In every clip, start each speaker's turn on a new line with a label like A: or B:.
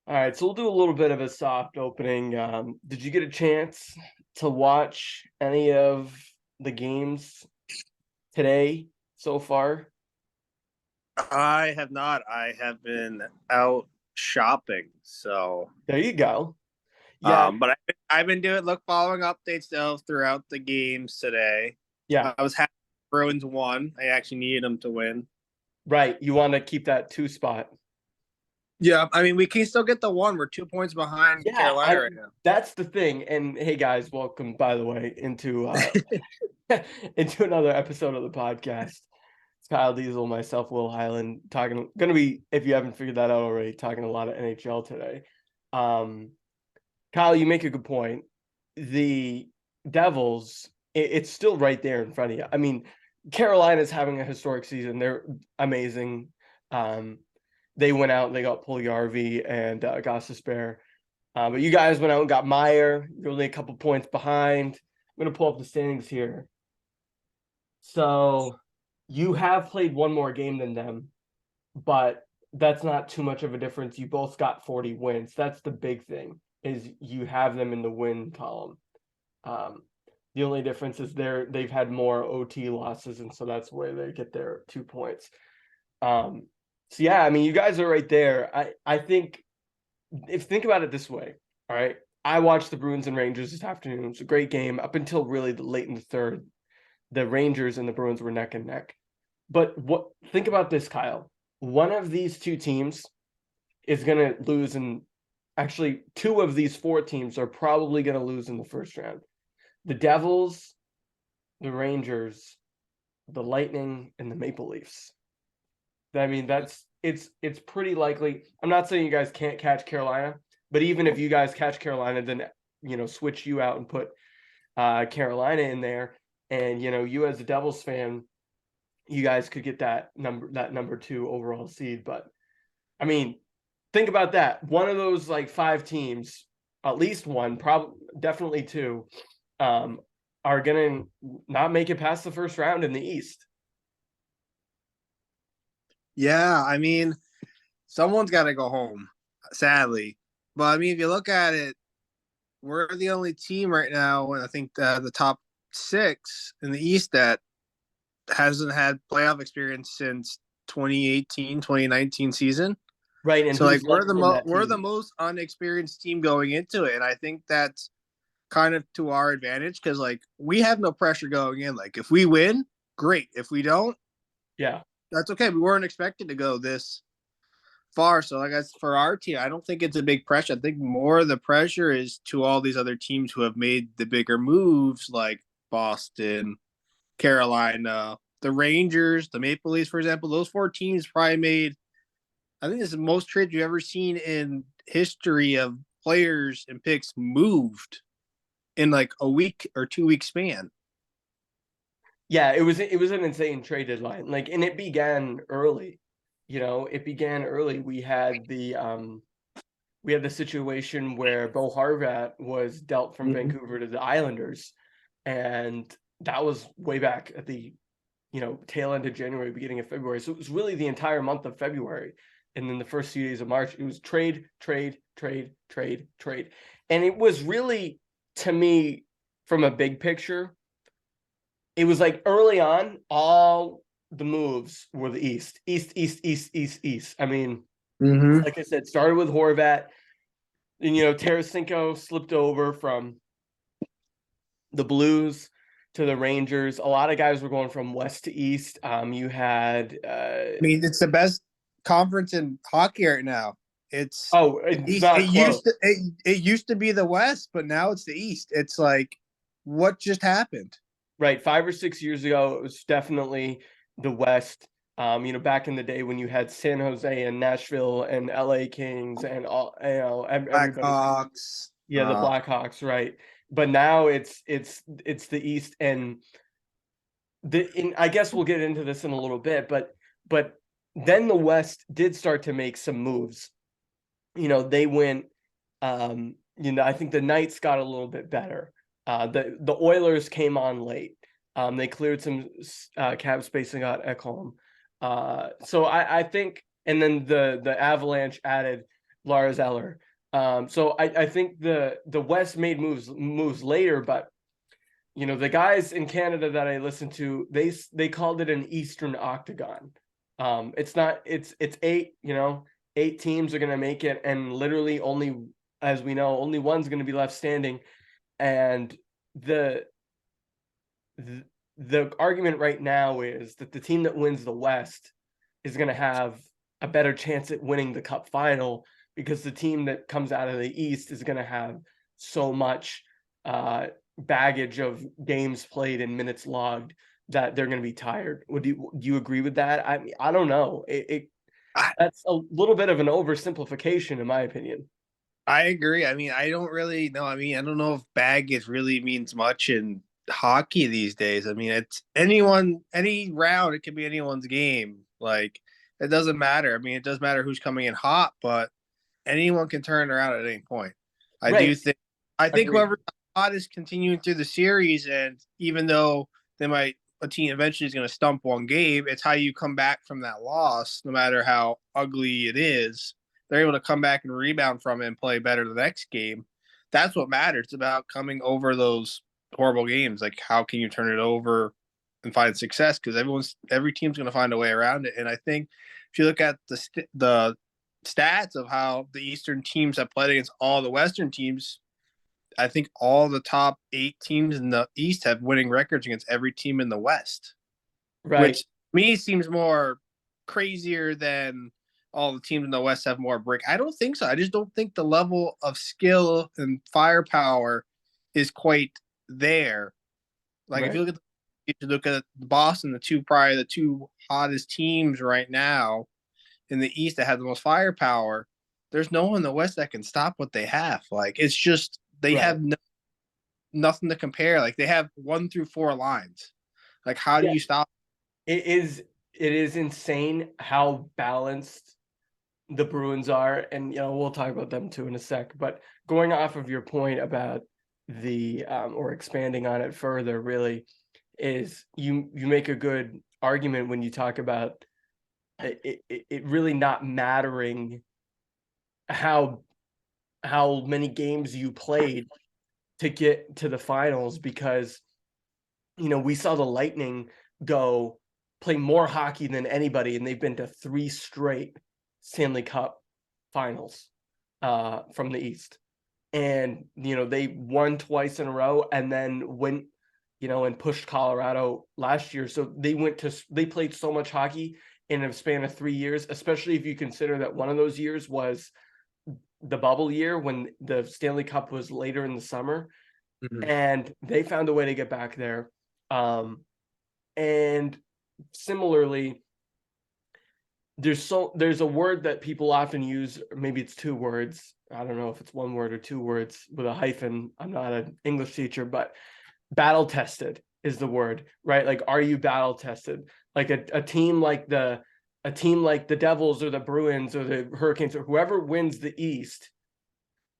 A: All right, so we'll do a little bit of a soft opening. Did you get a chance to watch any of the games today so far?
B: I have not. I have been out shopping, so
A: There you go. Yeah,
B: but I've been following updates though throughout the games today.
A: yeah,
B: I was happy Bruins won. I actually needed them to win.
A: right. You want to keep that two spot.
B: Yeah, I mean we can still get the one. We're 2 points behind
A: Yeah,
B: Carolina right now.
A: that's the thing. And hey guys, welcome by the way into into another episode of the podcast. It's Kyle Diezel, myself, Will Highland, gonna be, if you haven't figured that out already, talking a lot of NHL today. Um Kyle, you make a good point. The Devils, it's still right there in front of you. I mean, Carolina's having a historic season. They're amazing. Um, they went out and they got Puljujarvi and Gostisbehere. But you guys went out and got Meyer. You're only a couple points behind. I'm going to pull up the standings here. So you have played one more game than them, but that's not too much of a difference. You both got 40 wins. That's the big thing, is you have them in the win column. Um, the only difference is they've had more OT losses, and so that's where they get their 2 points. Um, so yeah, I mean, you guys are right there. I think think about it this way, all right. I watched the Bruins and Rangers this afternoon. It was a great game up until really late in the third. The Rangers and the Bruins were neck and neck. But think about this, Kyle. One of these two teams is going to lose, and actually, two of these four teams are probably going to lose in the first round. The Devils, the Rangers, the Lightning, and the Maple Leafs. I mean, it's pretty likely. I'm not saying you guys can't catch Carolina, but even if you guys catch Carolina, then switch you out and put Carolina in there, and you as a Devils fan, you guys could get that number two overall seed. But I mean, think about that. One of those like five teams, at least one, probably definitely two, um, are gonna not make it past the first round in the East.
B: Yeah, I mean someone's got to go home, sadly. But I mean, if you look at it, we're the only team right now, and I think the top six in the East that hasn't had playoff experience since 2018, 2019 season.
A: Right, and
B: So like
A: who's left from that
B: we're the
A: team?
B: most unexperienced team going into it, and I think that's kind of to our advantage because like we have no pressure going in. Like if we win, great. If we don't,
A: Yeah,
B: that's okay. We weren't expected to go this far. So I guess for our team, I don't think it's a big pressure. I think more of the pressure is to all these other teams who have made the bigger moves, like Boston, Carolina, the Rangers, the Maple Leafs, for example. Those four teams probably made, I think this is the most trades you've ever seen in history of players and picks moved in like a week or 2 week span.
A: yeah, it was an insane trade deadline. Like, and it began early. It began early. We had the situation where Bo Horvat was dealt from
B: Mm-hmm.
A: Vancouver to the Islanders, and that was way back at the tail end of January, beginning of February. So it was really the entire month of February, and then the first few days of March, it was trade, trade, trade, trade, trade, and it was really, to me, from a big picture, it was like early on, all the moves were the East, East, East, East, East, East. I mean,
B: Mm-hmm.
A: like I said, started with Horvat. And Tarasenko slipped over from the Blues to the Rangers. A lot of guys were going from west to east. You had
B: I mean, it's the best conference in hockey right now. It's
A: oh,
B: the
A: it's
B: East.
A: not close.
B: It used to be the West, but now it's the East. It's like what just happened?
A: Right, 5 or 6 years ago, it was definitely the West. Back in the day when you had San Jose and Nashville and LA Kings and all, everybody.
B: Blackhawks.
A: Yeah, the Blackhawks, right? But now it's the East, and I guess we'll get into this in a little bit, but then the West did start to make some moves. They went. I think the Knights got a little bit better. The Oilers came on late. They cleared some cap space and got Ekholm. So I think, and then the Avalanche added Lars Eller. So I think the West made moves later, but the guys in Canada that I listened to, they called it an Eastern Octagon. It's not. It's eight. 8 teams are gonna make it, and literally only, as we know, only one's gonna be left standing. And the the, the argument right now is that the team that wins the West is gonna have a better chance at winning the Cup final because the team that comes out of the East is gonna have so much baggage of games played and minutes logged that they're going to be tired. Do you agree with that? I mean, I don't know.
B: I,
A: That's a little bit of an oversimplification, in my opinion.
B: I agree. I mean, I don't really know. I mean, I don't know if baggage really means much in hockey these days. I mean, it's any round, it can be anyone's game. Like, it doesn't matter. I mean, it does matter who's coming in hot, but anyone can turn around at any point. I do
A: Right.
B: think, I think
A: Agreed.
B: whoever hot is continuing through the series, and even though a team eventually is going to stump one game, it's how you come back from that loss, no matter how ugly it is. They're able to come back and rebound from it and play better the next game. That's what matters. It's about coming over those horrible games. Like, how can you turn it over and find success? Because every team's going to find a way around it. And I think if you look at the stats of how the Eastern teams have played against all the Western teams, I think all the top 8 teams in the East have winning records against every team in the West,
A: Right.
B: which to me seems more crazier than all the teams in the West have more break. I don't think so. I just don't think the level of skill and firepower is quite there. Like,
A: Right.
B: if you look at Boston, the two hottest teams right now in the East that have the most firepower, there's no one in the West that can stop what they have. Like, it's just they
A: Right.
B: have nothing to compare. Like, they have 1 through 4 lines. Like, how do
A: Yeah.
B: you stop?
A: It is. It is insane how balanced the Bruins are, and we'll talk about them too in a sec. But going off of your point about the or expanding on it further, really is you make a good argument when you talk about it really not mattering how many games you played to get to the finals, because we saw the Lightning go play more hockey than anybody, and they've been to 3 straight Stanley Cup finals from the East. And they won twice in a row and then went and pushed Colorado last year. So they played so much hockey in a span of 3 years, especially if you consider that one of those years was the bubble year when the Stanley Cup was later in the summer.
B: Mhm.
A: And they found a way to get back there. And similarly, there's a word that people often use, or maybe it's 2 words. I don't know if it's 1 word or 2 words with a hyphen. I'm not an English teacher, but battle tested is the word, right? Like, are you battle tested? Like a team like the Devils or the Bruins or the Hurricanes or whoever wins the East,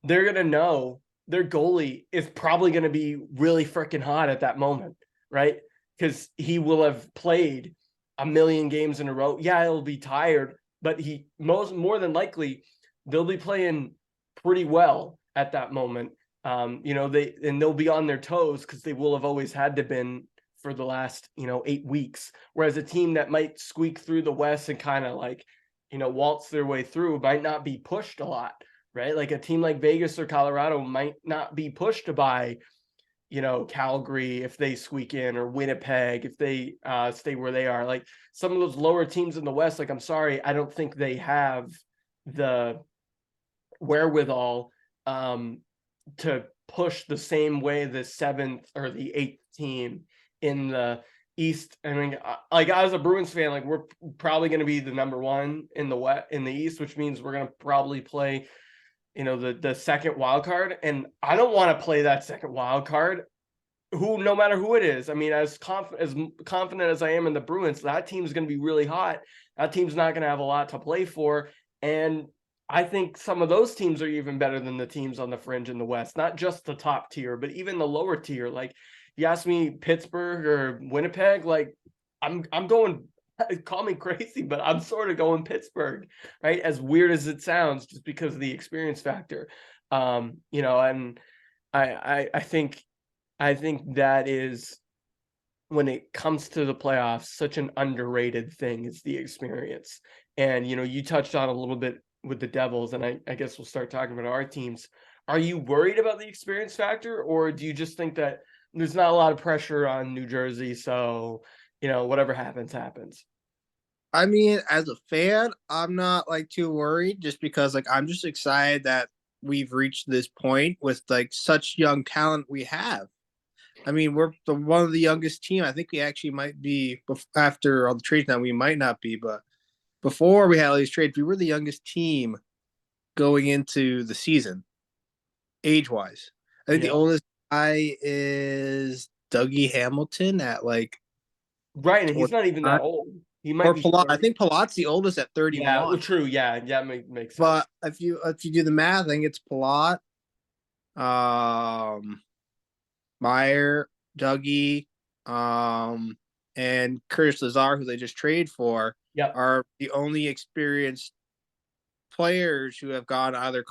A: they're gonna know their goalie is probably gonna be really freaking hot at that moment, right? Because he will have played a million games in a row. Yeah, he'll be tired, but more than likely they'll be playing pretty well at that moment. They'll be on their toes because they will have always had to been for the last 8 weeks. Whereas a team that might squeak through the West and kind of like waltz their way through might not be pushed a lot, right? Like a team like Vegas or Colorado might not be pushed by Calgary if they squeak in, or Winnipeg if they stay where they are. Like some of those lower teams in the West, like I'm sorry, I don't think they have the wherewithal to push the same way the 7th or the 8th team in the East. I mean, like as a Bruins fan, like we're probably going to be the number 1 in the West in the East, which means we're going to probably play the second wild card, and I don't want to play that second wild card. No matter who it is. I mean, as confident as I am in the Bruins, that team's going to be really hot. That team's not going to have a lot to play for, and I think some of those teams are even better than the teams on the fringe in the West. Not just the top tier, but even the lower tier. Like, you ask me, Pittsburgh or Winnipeg, like I'm going call me crazy, but I'm sort of going Pittsburgh, right? As weird as it sounds, just because of the experience factor. And I think that is, when it comes to the playoffs, such an underrated thing is the experience. And you touched on a little bit with the Devils, and I guess we'll start talking about our teams. Are you worried about the experience factor, or do you just think that there's not a lot of pressure on New Jersey, so whatever happens, happens?
B: I mean, as a fan, I'm not like too worried just because like I'm just excited that we've reached this point with like such young talent we have. I mean, we're one of the youngest team. I think we actually might be after all the trades now. We might not be, but before we had all these trades, we were the youngest team going into the season, age wise. I think the
A: Yeah.
B: oldest guy is Dougie Hamilton at like
A: Right, and he's not even
B: 29.
A: that old. He might
B: Or
A: be
B: Palat. I
A: 30.
B: think Palat's the oldest at
A: Yeah, well,
B: 31.
A: true. Yeah, yeah, makes sense.
B: But if you do the math, I think it's Palat, um, Meyer, Dougie, um, and Curtis Lazar, who they just traded for,
A: Yep.
B: are the only experienced players who have gone either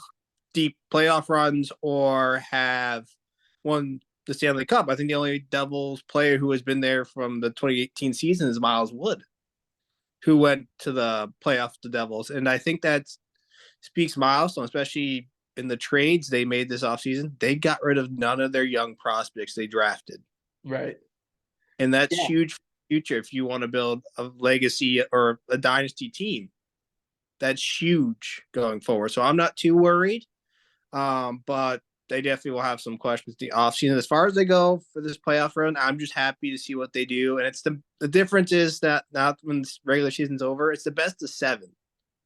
B: deep playoff runs or have won the Stanley Cup. I think the only Devils player who has been there from the 2018 season is Miles Wood, who went to the playoffs with the Devils. And I think that speaks milestone, especially in the trades they made this offseason. They got rid of none of their young prospects they drafted.
A: Right.
B: And that's
A: Yeah.
B: huge for the future if you want to build a legacy or a dynasty team. That's huge going forward. So I'm not too worried. But they definitely will have some questions the offseason. As far as they go for this playoff run, I'm just happy to see what they do. And it's the difference is that now when the regular season's over, it's the best of 7.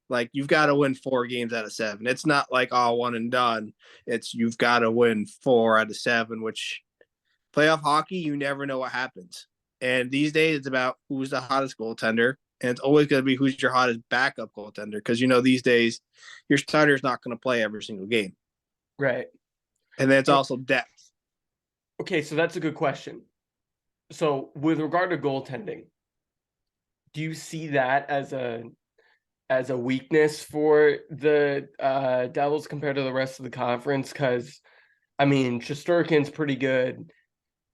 B: Like you've got to win 4 games out of 7. It's not like all one and done. It's you've got to win 4 out of 7, which playoff hockey, you never know what happens. And these days it's about who's the hottest goaltender. And it's always going to be who's your hottest backup goaltender. Because these days your starter is not going to play every single game.
A: Right.
B: And then it's also depth.
A: Okay, so that's a good question. So with regard to goaltending, do you see that as a weakness for the Devils compared to the rest of the conference? Because I mean, Shesterkin's pretty good.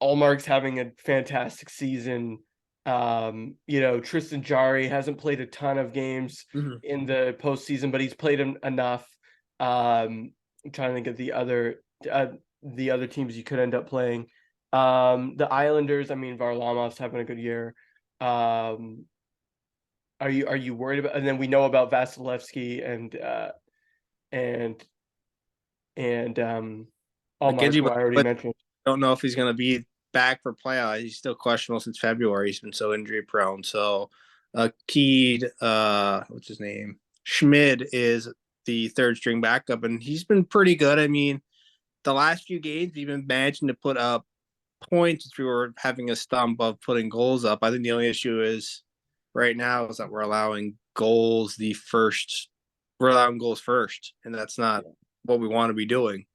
A: Allmark's having a fantastic season. Tristan Jarry hasn't played a ton of games
B: Mm-hmm.
A: in the postseason, but he's played enough. I'm trying to think of the other teams you could end up playing. The Islanders, I mean, Varlamov's having a good year. Are you worried about? And then we know about Vasilevsky and Allmark,
B: McKenzie,
A: who I already
B: but
A: mentioned.
B: don't know if he's going to be back for playoffs. He's still questionable since February. He's been so injury prone. So, Keed, what's his name? Schmid is the third string backup, and he's been pretty good. I mean, the last few games, we've been managing to put up points if we were having a stump of putting goals up. I think the only issue is right now is that we're allowing goals we're allowing goals first, and that's not what we want to be doing.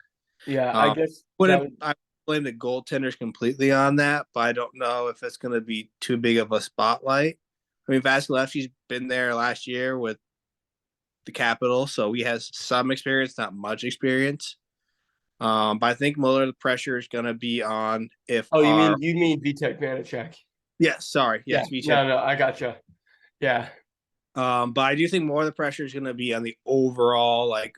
A: Yeah, I guess that
B: Wouldn't
A: would.
B: I blame the goaltenders completely on that, but I don't know if it's going to be too big of a spotlight. I mean, Vasilevsky's been there last year with the Capitals, so he has some experience, not much experience. But I think more of the pressure is going to be on if
A: Oh, you
B: our
A: mean you mean Vitek Vanacek?
B: yes, sorry,
A: Yeah,
B: yes, we said.
A: no, I gotcha. Yeah,
B: But I do think more of the pressure is going to be on the overall like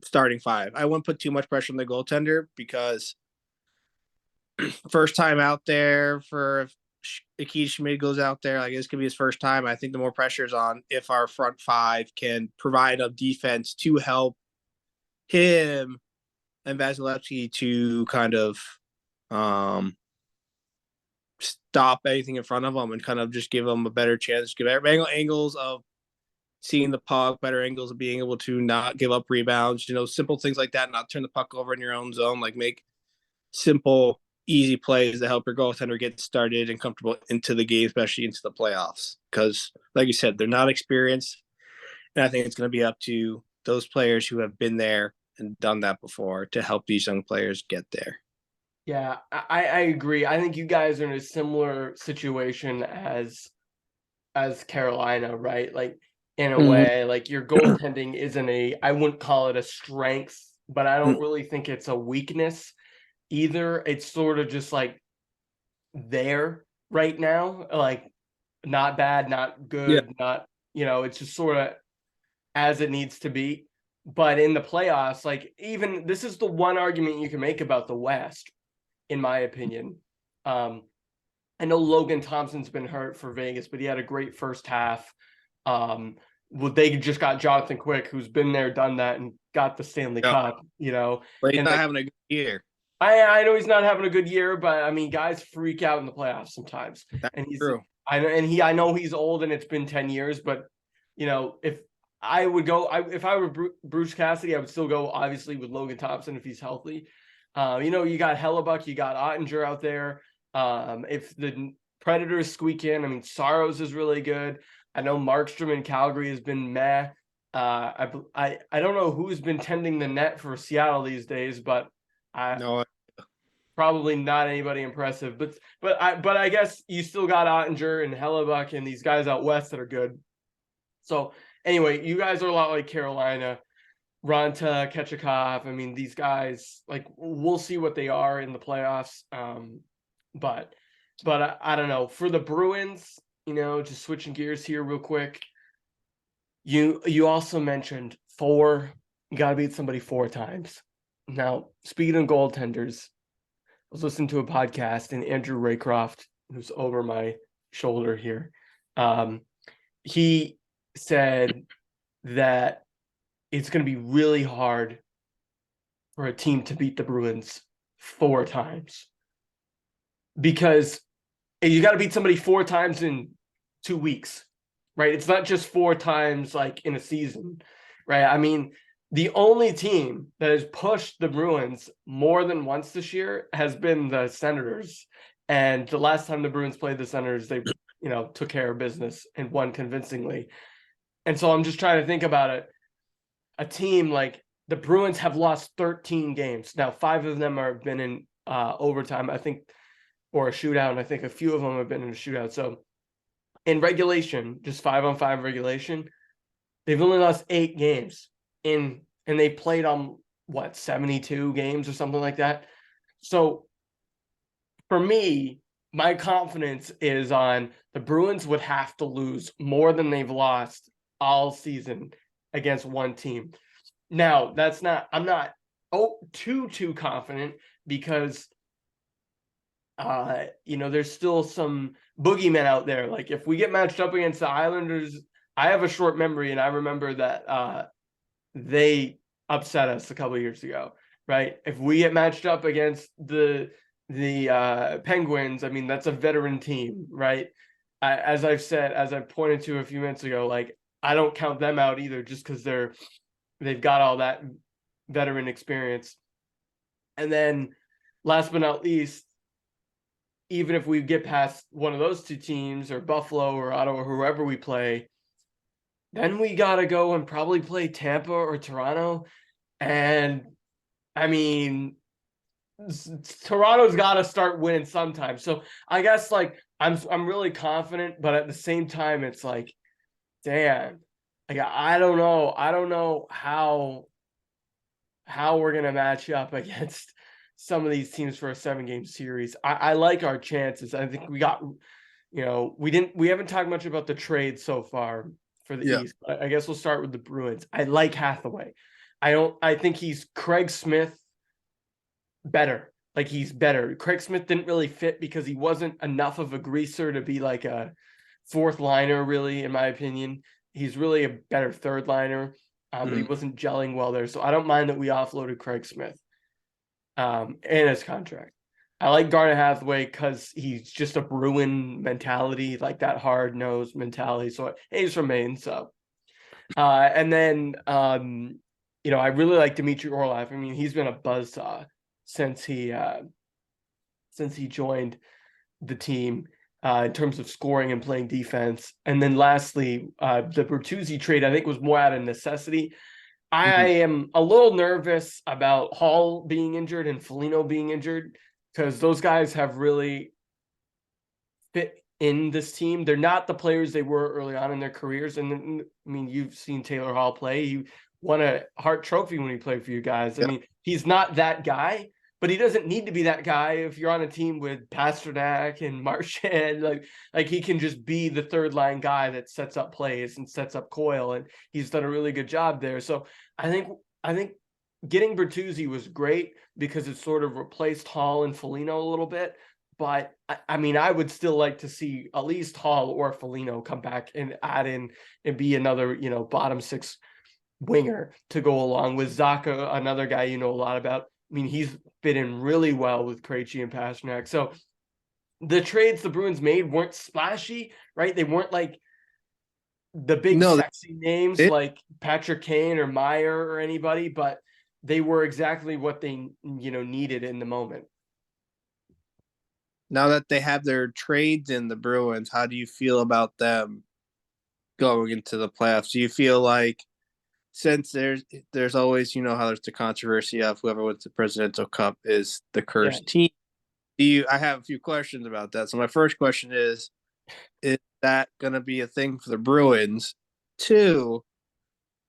B: starting 5. I wouldn't put too much pressure on the goaltender because first time out there for Akid Schmid goes out there, like this could be his first time. I think the more pressure is on if our front 5 can provide enough defense to help him and Vasilevsky to kind of um, stop anything in front of them and kind of just give them a better chance, give angles of seeing the puck, better angles of being able to not give up rebounds, simple things like that, not turn the puck over in your own zone, like make simple, easy plays to help your goaltender get started and comfortable into the game, especially into the playoffs. Because, like you said, they're not experienced. And I think it's going to be up to those players who have been there and done that before to help these young players get there.
A: yeah, I agree. I think you guys are in a similar situation as Carolina, right? Like in a
B: Mhm.
A: way, like your goaltending isn't I wouldn't call it a strength, but I
B: Mm.
A: don't really think it's a weakness either. It's sort of just like there right now, like not bad, not
B: Yeah.
A: good, not, it's just sort of as it needs to be. But in the playoffs, like even this is the one argument you can make about the West, in my opinion. Um, I know Logan Thompson's been hurt for Vegas, but he had a great first half. Well, they just got Jonathan Quick, who's been there, done that, and got the Stanley
B: Yeah.
A: Cup.
B: But he's
A: And
B: not
A: like
B: having a good year.
A: I know he's not having a good year, but I mean, guys freak out in the playoffs sometimes,
B: That's
A: and
B: true.
A: I know he's old, and it's been 10 years, but if if I were Bruce Cassidy, I would still go obviously with Logan Thompson if he's healthy. You got Hellebuck, you got Ottinger out there. If the Predators squeak in, I mean, Saros is really good. I know Markstrom in Calgary has been meh. I don't know who's been tending the net for Seattle these days, but I
B: No,
A: probably not anybody impressive. But I guess you still got Ottinger and Hellebuck and these guys out west that are good. So anyway, you guys are a lot like Carolina. Ronta, Ketchikov. I mean, these guys, like, we'll see what they are in the playoffs. But I don't know. For the Bruins, just switching gears here real quick. You also mentioned four. You got to beat somebody four times. Now, speaking of goaltenders, I was listening to a podcast, and Andrew Raycroft, who's over my shoulder here, he said that it's going to be really hard for a team to beat the Bruins four times because you got to beat somebody four times in 2 weeks, right? It's not just four times like in a season, right? I mean, the only team that has pushed the Bruins more than once this year has been the Senators. And the last time the Bruins played the Senators, they, took care of business and won convincingly. And so I'm just trying to think about it. A team like the Bruins have lost 13 games. Now, five of them have been in overtime, I think, or a shootout. And I think a few of them have been in a shootout. So in regulation, just 5-on-5 regulation, they've only lost 8 games and they played on 72 games or something like that. So for me, my confidence is on the Bruins would have to lose more than they've lost all season against one team. Now, I'm not too confident because there's still some boogeymen out there. Like if we get matched up against the Islanders, I have a short memory and I remember that they upset us a couple of years ago, right? If we get matched up against the Penguins, I mean that's a veteran team, right? As I pointed to a few minutes ago, like I don't count them out either, just because they've got all that veteran experience. And then, last but not least, even if we get past one of those two teams, or Buffalo or Ottawa, or whoever we play, then we got to go and probably play Tampa or Toronto. And I mean, Toronto's got to start winning sometime. So I guess like I'm really confident, but at the same time, it's like, damn, like I don't know. I don't know how we're gonna match up against some of these teams for a 7-game series. I like our chances. I think we got, we haven't talked much about the trade so far for the
B: yeah.
A: East. I guess we'll start with the Bruins. I like Hathaway. I think he's Craig Smith better. Like he's better. Craig Smith didn't really fit because he wasn't enough of a greaser to be like a fourth liner, really, in my opinion. He's really a better third liner, but he wasn't gelling well there. So I don't mind that we offloaded Craig Smith and his contract. I like Garnet Hathaway because he's just a Bruin mentality, like that hard-nosed mentality. So he's from Maine. So, and then, I really like Dmitry Orlov. I mean, he's been a buzzsaw since he joined the team in terms of scoring and playing defense. And then lastly, the Bertuzzi trade, I think, was more out of necessity. I am a little nervous about Hall being injured and Foligno being injured because those guys have really fit in this team. They're not the players they were early on in their careers. And I mean, you've seen Taylor Hall play. He won a Hart Trophy when he played for you guys. I
B: Yep.
A: mean, he's not that guy, but he doesn't need to be that guy if you're on a team with Pasternak and Marchand. Like he can just be the third line guy that sets up plays and sets up Coyle, and he's done a really good job there. So I think getting Bertuzzi was great because it sort of replaced Hall and Foligno a little bit. But I mean, I would still like to see at least Hall or Foligno come back and add in and be another, bottom six winger to go along with Zaka, another guy you know a lot about. I mean, he's fit in really well with Krejci and Pasternak. So the trades the Bruins made weren't splashy, right? They weren't like the big
B: No,
A: sexy names
B: they,
A: like Patrick Kane or Meyer or anybody, but they were exactly what they needed in the moment.
B: now that they have their trades in the Bruins, how do you feel about them going into the playoffs? Do you feel like since there's always how there's the controversy of whoever wins the Presidential Cup is the
A: Yeah.
B: cursed team? I have a few questions about that. So my first question is that going to be a thing for the Bruins? Two,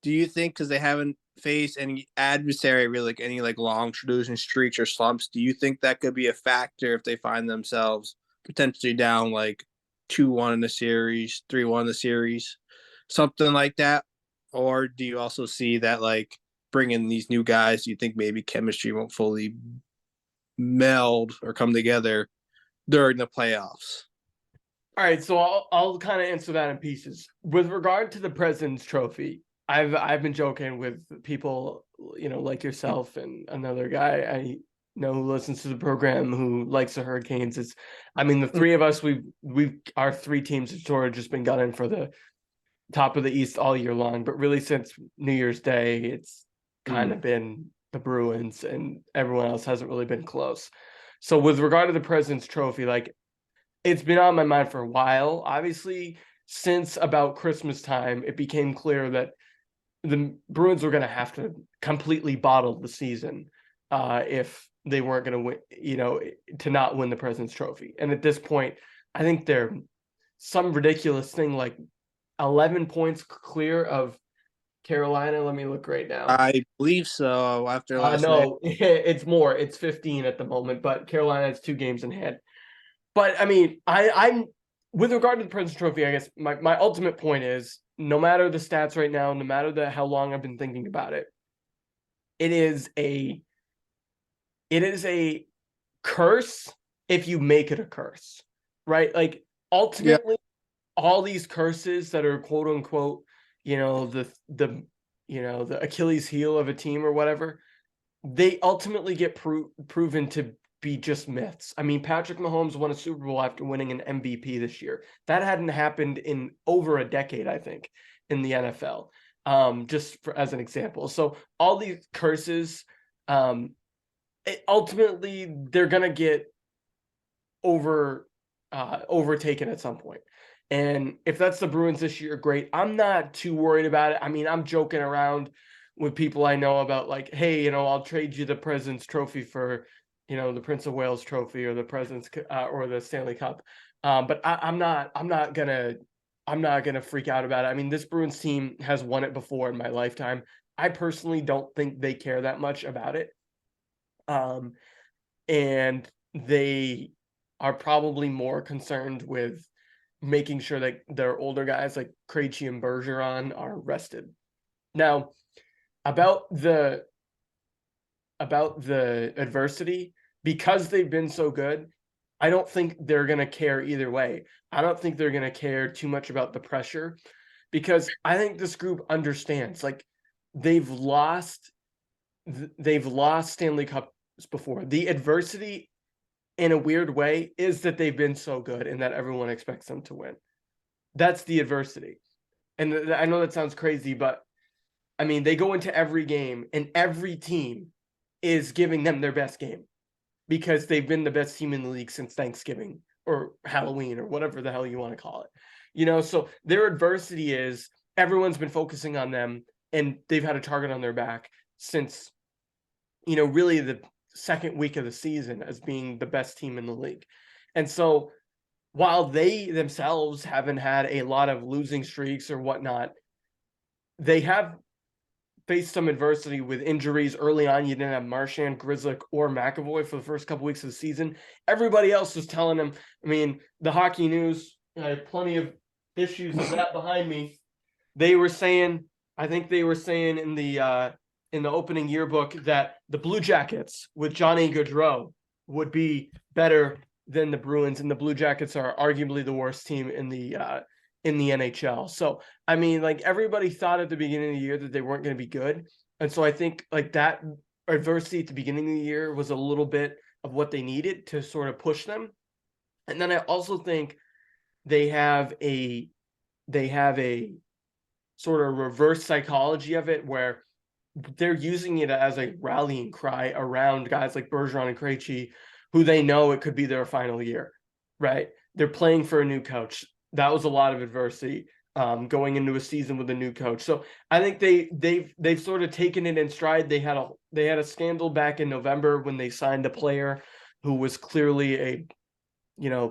B: do you think because they haven't faced any adversary really like any like long losing streaks or slumps, do you think that could be a factor if they find themselves potentially down like 2-1 in the series, 3-1 in the series, something like that? Or do you also see that like bringing these new guys, do you think maybe chemistry won't fully meld or come together during the playoffs?
A: All right, so I'll kind of answer that in pieces. With regard to the President's Trophy, I've been joking with people, like yourself and another guy I know who listens to the program who likes the Hurricanes. I mean, the three of us, our three teams have sort of just been gunning for the top of the East all year long, but really since New Year's Day, it's kind of been the Bruins, and everyone else hasn't really been close. So with regard to the President's Trophy, like, it's been on my mind for a while. Obviously, since about Christmas time, it became clear that the Bruins were going to have to completely bottle the season if they weren't going to win, to not win the President's Trophy. And at this point, I think they're some ridiculous thing like 11 points clear of Carolina. Let me look right now.
B: I believe so after last night.
A: No, it's more. It's 15 at the moment, but Carolina has 2 games in hand. But I mean, I'm with regard to the President's Trophy, I guess my ultimate point is no matter the stats right now, no matter how long I've been thinking about it, it is a curse if you make it a curse, right? Like
B: Yeah,
A: ultimately, all these curses that are quote unquote, the the Achilles heel of a team or whatever, they ultimately get proven to be just myths. I mean, Patrick Mahomes won a Super Bowl after winning an MVP this year. That hadn't happened in over a decade, I think, in the NFL. As an example. So all these curses, ultimately they're gonna get overtaken at some point. And if that's the Bruins this year, great. I'm not too worried about it. I mean, I'm joking around with people I know about like, hey, I'll trade you the President's Trophy for, the Prince of Wales Trophy or the President's or the Stanley Cup. But I'm not gonna freak out about it. I mean, this Bruins team has won it before in my lifetime. I personally don't think they care that much about it. And they are probably more concerned with making sure that their older guys like Krejci and Bergeron are rested. Now, about the adversity, because they've been so good, I don't think they're going to care either way. I don't think they're going to care too much about the pressure because I think this group understands like they've lost Stanley Cups before. The adversity in a weird way is that they've been so good and that everyone expects them to win. That's the adversity. And I know that sounds crazy, but I mean, they go into every game and every team is giving them their best game because they've been the best team in the league since Thanksgiving or Halloween or whatever the hell you want to call it. So their adversity is everyone's been focusing on them and they've had a target on their back since, really the second week of the season as being the best team in the league. And so while they themselves haven't had a lot of losing streaks or whatnot, they have faced some adversity with injuries early on. You didn't have Marchand, Grzelcyk, or McAvoy for the first couple weeks of the season. Everybody else was telling them. I mean, the Hockey News, I have plenty of issues of that behind me. They were saying, I think they were saying in the opening yearbook that the Blue Jackets with Johnny Gaudreau would be better than the Bruins, and the Blue Jackets are arguably the worst team in the NHL. So I mean, like everybody thought at the beginning of the year that they weren't going to be good, and so I think like that adversity at the beginning of the year was a little bit of what they needed to sort of push them. And then I also think they have a sort of reverse psychology of it where they're using it as a rallying cry around guys like Bergeron and Krejci, who they know it could be their final year, right? They're playing for a new coach. That was a lot of adversity going into a season with a new coach. So I think they've sort of taken it in stride. They had a scandal back in November when they signed a player who was clearly a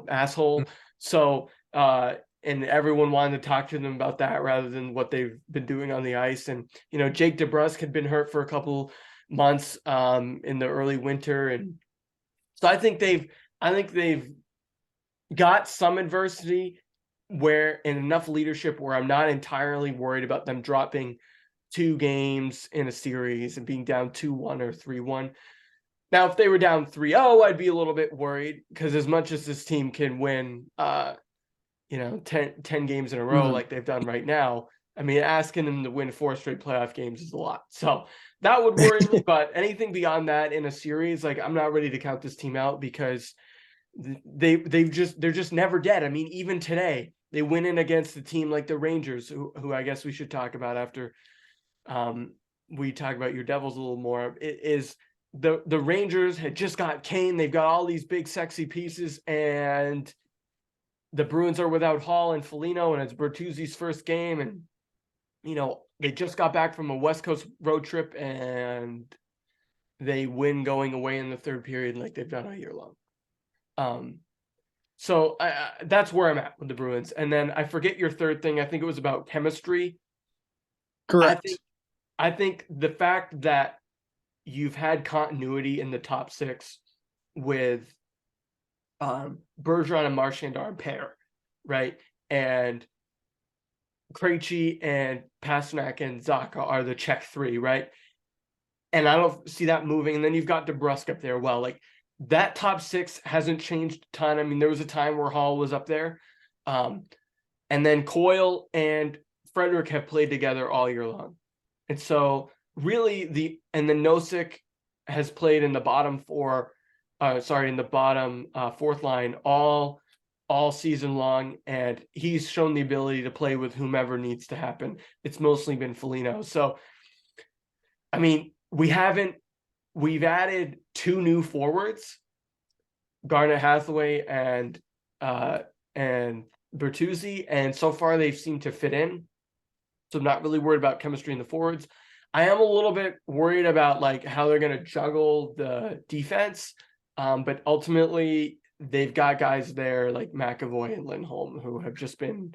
A: asshole. So and everyone wanted to talk to them about that rather than what they've been doing on the ice. And Jake DeBrusk had been hurt for a couple months in the early winter, and so I think they've got some adversity where and enough leadership where I'm not entirely worried about them dropping 2 games in a series and being down 2-1 or 3-1. Now, if they were down 3-0, I'd be a little bit worried because as much as this team can win 10 games in a row like they've done right now, I mean, asking them to win 4 straight playoff games is a lot. So that would worry me. But anything beyond that in a series, like I'm not ready to count this team out because they're just never dead. I mean, even today they went in against a team like the Rangers, who I guess we should talk about after we talk about your Devils a little more. It is the Rangers had just got Kane. They've got all these big sexy pieces, and the Bruins are without Hall and Foligno, and it's Bertuzzi's first game, and they just got back from a West Coast road trip, and they win going away in the third period like they've done all year long. So that's where I'm at with the Bruins. And then I forget your third thing. I think it was about chemistry.
B: Correct.
A: I think the fact that you've had continuity in the top 6 with Bergeron and Marchand are a pair, right? And Krejci and Pastrnak and Zacha are the check 3, right? And I don't see that moving. And then you've got DeBrusk up there. Well, like that top 6 hasn't changed a ton. I mean, there was a time where Hall was up there. And then Coyle and Frederick have played together all year long. And so really and then Nosek has played in the bottom 4, in the bottom 4th line all season long, and he's shown the ability to play with whomever needs to happen. It's mostly been Foligno. So, I mean, we've added 2 new forwards, Garnet Hathaway and Bertuzzi, and so far they've seemed to fit in. So I'm not really worried about chemistry in the forwards. I am a little bit worried about like how they're going to juggle the defense. But ultimately they've got guys there like McAvoy and Lindholm who have just been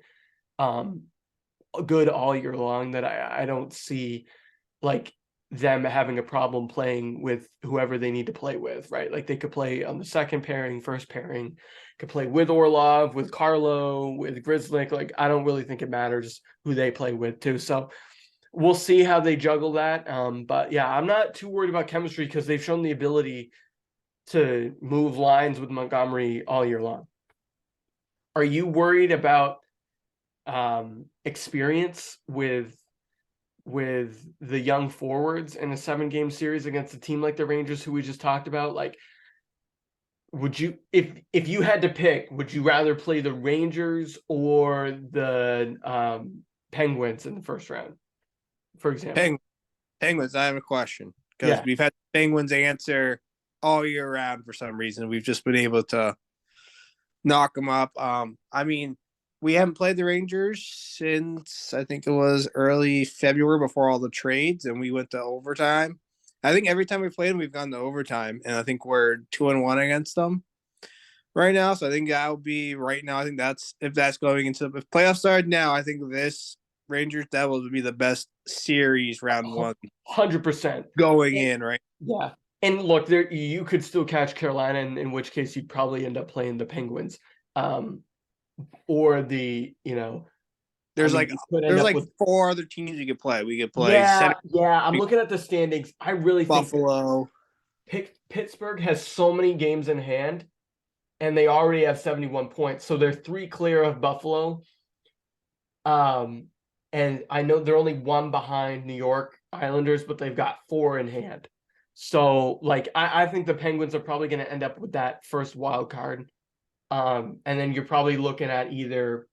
A: good all year long that I don't see like them having a problem playing with whoever they need to play with, right? Like they could play on the second pairing, first pairing, could play with Orlov, with Carlo, with Grzelcyk. Like I don't really think it matters who they play with too. So we'll see how they juggle that. But yeah, I'm not too worried about chemistry because they've shown the ability to move lines with Montgomery all year long. Are you worried about experience with the young forwards in a 7-game series against a team like the Rangers, who we just talked about? Like, would you, if you had to pick, would you rather play the Rangers or the Penguins in the first round, for example?
B: Penguins, I have a question because we've had Penguins answer all year round for some reason. We've just been able to knock them up. I mean, we haven't played the Rangers since I think it was early February before all the trades, and we went to overtime. I think every time we played them, we've gone to overtime, and I think we're 2-1 against them. right now. So I think that would be right now. I think that's if that's going into if playoffs start now. I think this Rangers Devils would be the best series round one
A: 100%.
B: going in. Right.
A: Yeah. And look, there you could still catch Carolina, in which case you'd probably end up playing the Penguins. Um, or I
B: There's
A: mean,
B: like
A: you could end
B: there's
A: up
B: like
A: with.
B: four other teams you could play. We could play
A: Yeah,
B: Center,
A: yeah. I'm looking at the standings. I really think that
B: Buffalo.
A: Pittsburgh has so many games in hand, and they already have 71 points, so they're 3 clear of Buffalo. Um, and I know they're only 1 behind New York Islanders, but they've got 4 in hand. So, like, I think the Penguins are probably going to end up with that first wild card. And then you're probably looking at either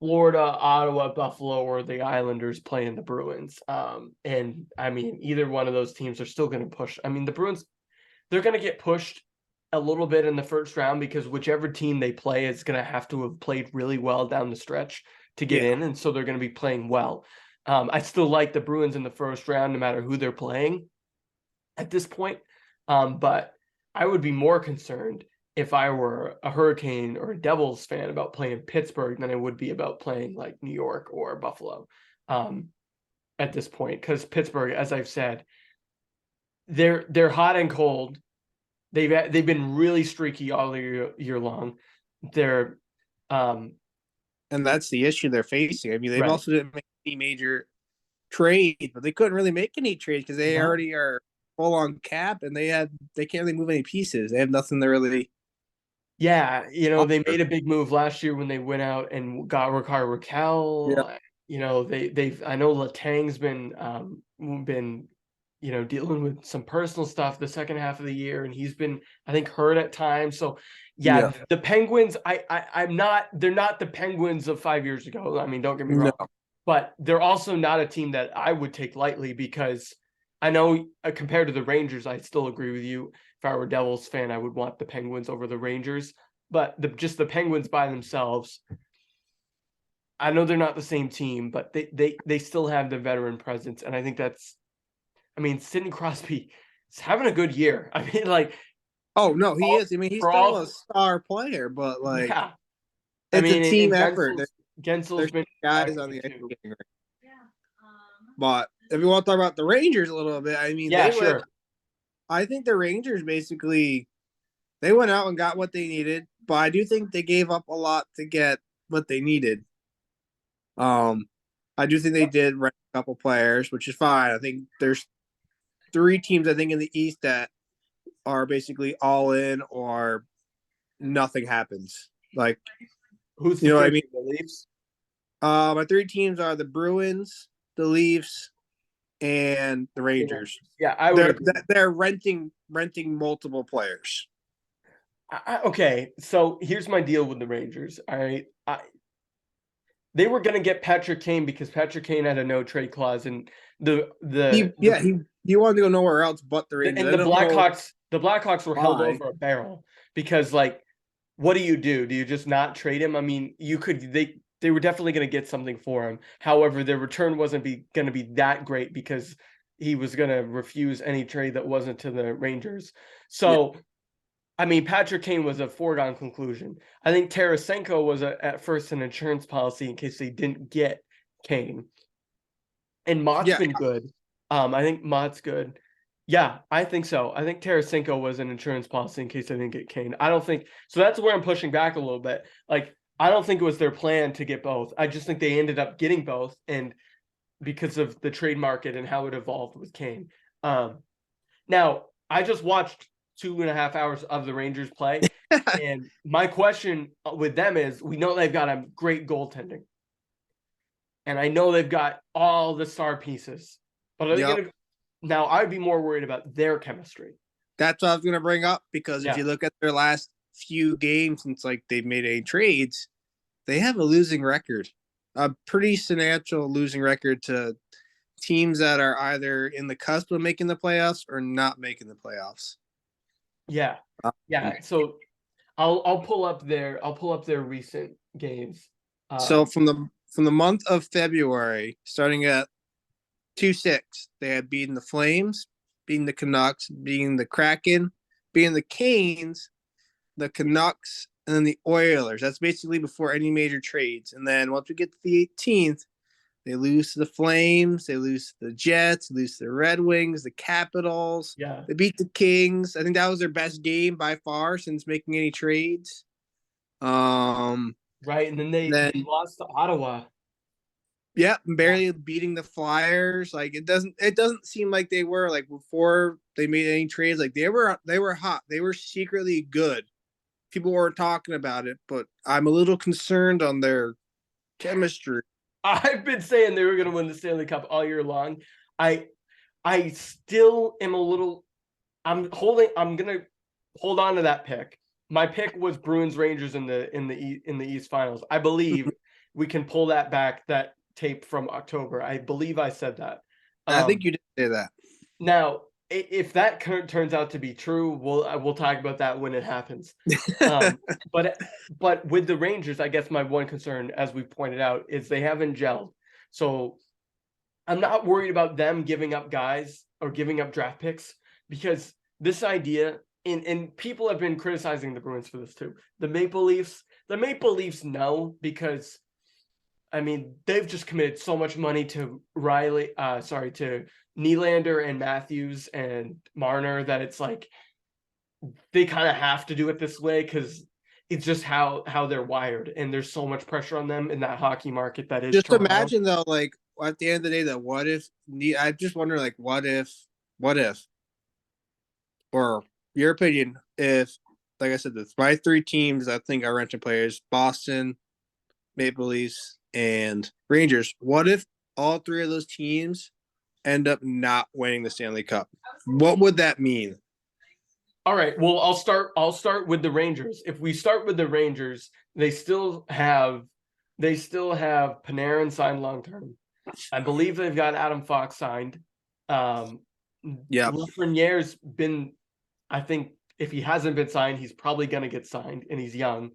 A: Florida, Ottawa, Buffalo, or the Islanders playing the Bruins. And I mean, either one of those teams are still going to push. I mean, the Bruins, they're going to get pushed a little bit in the first round because whichever team they play is going to have to have played really well down the stretch to get
B: Yeah.
A: in. And so they're going to be playing well. I still like the Bruins in the first round, no matter who they're playing at this point. But I would be more concerned if I were a Hurricane or a Devils fan about playing Pittsburgh than I would be about playing like New York or Buffalo um, at this point. Because Pittsburgh, as I've said, they're hot and cold. They've been really streaky all year long. They're
B: And that's the issue they're facing. I mean, they've
A: right.
B: also didn't make any major trade, but they couldn't really make any trades because they
A: No.
B: already are full on cap, and they can't really move any pieces. They have nothing to really
A: Yeah, they
B: offer.
A: made a big move last year when they went out and got Rickard
B: Yeah,
A: Rakell. They've I know Letang's been dealing with some personal stuff the second half of the year, and he's been, I think, hurt at times. So
B: yeah,
A: yeah, the Penguins, I'm not they're not the Penguins of 5 years ago. I mean, don't get me
B: no,
A: wrong, but they're also not a team that I would take lightly because I know compared to the Rangers, I still agree with you. If I were a Devils fan, I would want the Penguins over the Rangers. But just the Penguins by themselves, I know they're not the same team, but they still have the veteran presence, and I think that's. I mean, Sidney Crosby is having a good year. I mean, like
B: oh no, he
A: all,
B: is. I mean, he's
A: for
B: still a
A: all,
B: star player, but like
A: yeah. I
B: it's a
A: mean,
B: team
A: and
B: effort.
A: Gensel's
B: There's
A: been
B: guys
A: active
B: on the ice
A: too.
B: getting right. But if you want to talk about the Rangers a little bit, I mean,
A: Yeah,
B: they went.
A: sure.
B: I think the Rangers basically they went out and got what they needed, but I do think they gave up a lot to get what they needed. Um, I do think they did rent a couple players, which is fine. I think there's three teams I think in the East that are basically all in or nothing happens. Like
A: Who's
B: you
A: the
B: know what I
A: three?
B: mean?
A: The Leafs.
B: My three teams are the Bruins, the Leafs, and the
A: The Rangers.
B: Rangers.
A: Yeah, I would
B: They're
A: agree.
B: they're renting multiple players.
A: Okay, so here's my deal with the Rangers. All right, they were going to get Patrick Kane because Patrick Kane had a no trade clause, and the the
B: He
A: the
B: yeah he wanted to go nowhere else but the Rangers.
A: and
B: I don't know
A: The Blackhawks were held
B: why.
A: over a barrel because, like, what do you do? Do you just not trade him? I mean, you could they were definitely going to get something for him. However, their return wasn't going to be that great because he was going to refuse any trade that wasn't to the Rangers.
B: Yeah,
A: So, I mean, Patrick Kane was a foregone conclusion. I think Tarasenko was at first an insurance policy in case they didn't get Kane. And Mott's
B: yeah,
A: been good. I think Mott's good. Yeah, I think so. I think Tarasenko was an insurance policy in case I didn't get Kane. I don't think so. That's where I'm pushing back a little bit. Like, I don't think it was their plan to get both. I just think they ended up getting both, and because of the trade market and how it evolved with Kane. Now, I just watched 2.5 hours of the Rangers play, and my question with them is: we know they've got a great goaltending, and I know they've got all the star pieces, but are they
B: yep.
A: going to? Now, I'd be more worried about their chemistry.
B: That's what I was gonna bring up because if
A: Yeah,
B: you look at their last few games since like they've made any trades, they have a losing record, a pretty substantial losing record to teams that are either in the cusp of making the playoffs or not making the playoffs.
A: yeah,
B: Um,
A: yeah. So I'll pull up their recent games.
B: so
A: Um,
B: from the month of February, starting at 2-6, they had beaten the Flames, beating the Canucks, beating the Kraken, beating the Canes, the Canucks, and then the Oilers. That's basically before any major trades. And then once we get to the 18th, they lose to the Flames, they lose to the Jets, they lose to the Red Wings, the Capitals.
A: Yeah.
B: They beat the Kings. I think that was their best game by far since making any trades.
A: Right. And then they
B: Then
A: lost to Ottawa.
B: yeah,
A: Yeah.
B: barely beating the Flyers. Like it doesn't seem like they were like before they made any trades. Like they were hot. They were secretly good. People weren't talking about it, but I'm a little concerned on their chemistry.
A: I've been saying they were going to win the Stanley Cup all year long. I I still am a little. I'm gonna hold on to that pick. My pick was Bruins Rangers in the East Finals. I believe we can pull that back. That tape from October. I believe I said that.
B: I think you did say that.
A: Now, if that turns out to be true, we'll talk about that when it happens. Um, but with the Rangers, I guess my one concern, as we pointed out, is they haven't gelled. So I'm not worried about them giving up guys or giving up draft picks, because this idea, and people have been criticizing the Bruins for this too. The Maple Leafs know, because I mean, they've just committed so much money to to Nylander and Matthews and Marner, that it's like they kind of have to do it this way, because it's just how they're wired, and there's so much pressure on them in that hockey market that is
B: Just
A: Toronto.
B: imagine though, like at the end of the day, that what if? I just wonder, like, what if, or your opinion, if, like I said, the my three teams I think are renting players: Boston, Maple Leafs, and Rangers. What if all three of those teams end up not winning the Stanley Cup? What would that mean?
A: All right. Well, I'll start with the Rangers. If we start with the Rangers, they still have Panarin signed long term. I believe they've got Adam Fox signed.
B: Yeah,
A: Lafreniere's been, I think if he hasn't been signed, he's probably going to get signed, and he's young.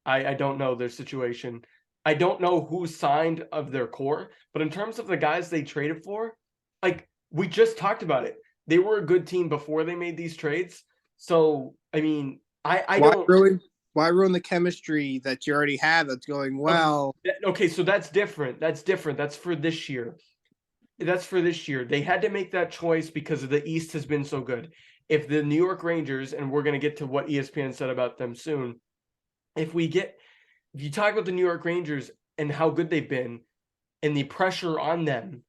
A: I don't know their situation. I don't know who's signed of their core, but in terms of the guys they traded for, like we just talked about it, they were a good team before they made these trades. So, I mean, I
B: why
A: don't.
B: ruin the chemistry that you already have that's going well?
A: Okay, so that's different. That's different. That's for this year. That's for this year. They had to make that choice because the East has been so good. If the New York Rangers, and we're going to get to what ESPN said about them soon, if you talk about the New York Rangers and how good they've been, and the pressure on them,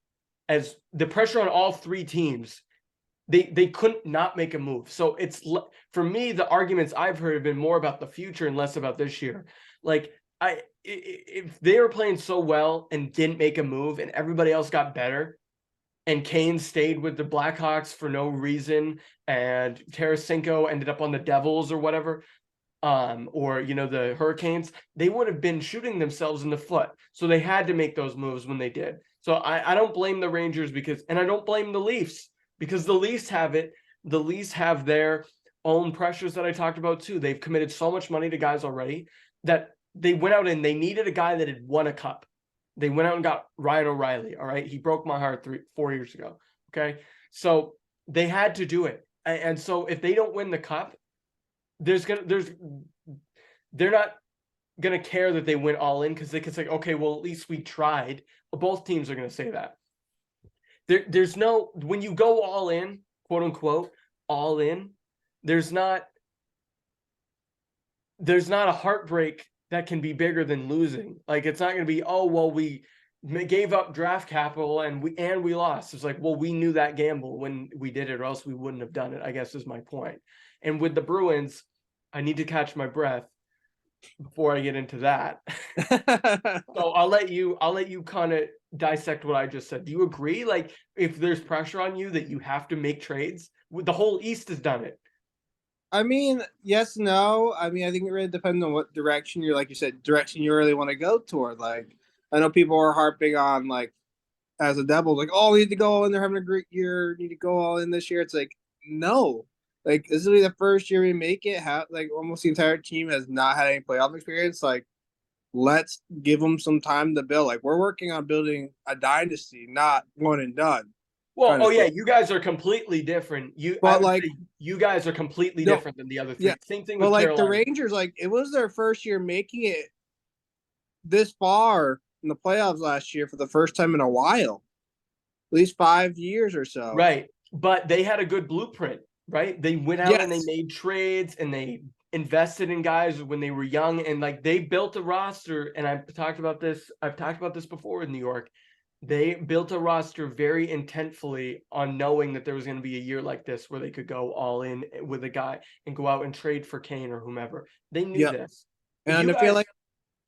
A: as the pressure on all three teams, they couldn't not make a move. So it's, for me, the arguments I've heard have been more about the future and less about this year. Like if they were playing so well and didn't make a move, and everybody else got better, and Kane stayed with the Blackhawks for no reason, and Tarasenko ended up on the Devils or whatever, or the Hurricanes, they would have been shooting themselves in the foot. So they had to make those moves when they did. So I don't blame the Rangers, and I don't blame the Leafs, because the Leafs have it. The Leafs have their own pressures that I talked about too. They've committed so much money to guys already that they went out and they needed a guy that had won a cup. They went out and got Ryan O'Reilly. All right. He broke my heart 4 years ago. Okay. So they had to do it. And so if they don't win the cup, they're not gonna care that they went all in, because they can say, okay, well, at least we tried. Both teams are gonna say that. There's no, when you go all in, quote unquote, all in, there's not a heartbreak that can be bigger than losing. Like, it's not gonna be, oh well, we gave up draft capital and we lost. It's like, well, we knew that gamble when we did it, or else we wouldn't have done it, I guess is my point. And with the Bruins, I need to catch my breath before I get into that. So I'll let you kind of dissect what I just said. Do you agree? Like, if there's pressure on you that you have to make trades, the whole East has done it.
B: I mean, yes, no. I mean, I think it really depends on what direction like you said, direction you really want to go toward. Like, I know people are harping on, like, as a Devils, like, oh, we need to go all in. They're having a great year. Need to go all in this year. It's like, no. Like, this will be the first year we make it. Like, almost the entire team has not had any playoff experience. Like, let's give them some time to build. Like, we're working on building a dynasty, not one and done.
A: Well,
B: trying to
A: oh yeah,
B: think.
A: you guys are completely different. I
B: But
A: would
B: like
A: say you guys are completely
B: no,
A: different than the other
B: yeah.
A: three. Same thing
B: But
A: with
B: like the
A: Carolina.
B: Rangers, like it was their first year making it this far in the playoffs last year for the first time in a while, at least 5 years or so.
A: Right. But they had a good blueprint, right? They went out and they
B: Yes.
A: made trades and they invested in guys when they were young, and like they built a roster. And I've talked about this before in New York. They built a roster very intentfully on knowing that there was going to be a year like this where they could go all in with a guy and go out and trade for Kane or whomever. They knew
B: Yep.
A: this.
B: And
A: You
B: I feel
A: guys,
B: like